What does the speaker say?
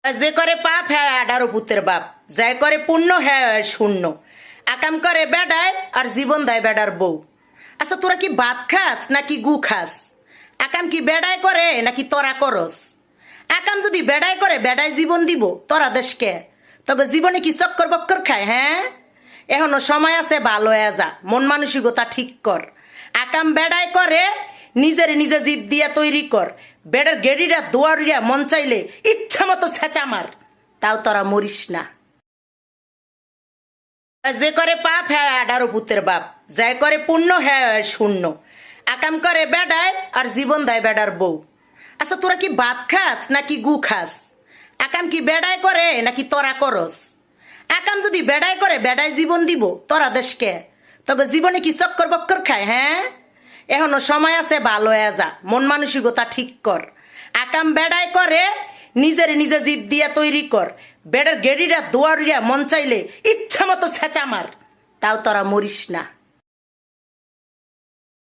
যে করে পাপ হ্যাঁ 18 পুত্রের বাপ, যে করে পুণ্য হ্যাঁ শূন্য। আকাম করে বেডায় আর জীবন দেয় বেডার বউ। আচ্ছা তোরা কি ভাত খাস নাকি গু খাস? আকাম কি বেডায় করে নাকি তোরা করস? আকাম যদি বেডায় করে বেডায় জীবন দিব, তোরা দেশকে তবে জীবনে কি চক্কর বক্কর খায়? হ্যাঁ, এখনো সময় আছে, ভালো হয়ে যা, মন মানসিকতা ঠিক কর। আকাম বেড়ায় করে নিজের নিজে জিদ দিয়া তৈরি কর। বেড়ার গেড়িটা দোয়ারিয়া মন চাইলে ইচ্ছা মতো ছেঁচা মার, তাও তোরা মরিস না। যে করে পাপ হ্যাঁ 18 পুত্রের বাপ, যে করে পুণ্য হ্যাঁ শূন্য। আকাম করে বেডায় আর জীবন দেয় বেডার বউ। আচ্ছা তোরা কি ভাত খাস নাকি গু খাস? আকাম কি বেড়ায় করে নাকি তোরা করস? আকাম যদি বেড়ায় করে বেড়ায় জীবন দিব, তোরা দেশকে তবে জীবনে কি চক্কর বক্কর খায়? হ্যাঁ, এখনো সময় আছে, ভালো হয়ে যা, মন মানসিকতা ঠিক কর। আকাম বেড়ায় করে নিজের নিজে জিদ দিয়া তৈরি কর। বেড়ার গেড়িটা দোয়ারিয়া মন চাইলে ইচ্ছা মতো ছেঁচা মার, তাও তোরা মরিস না।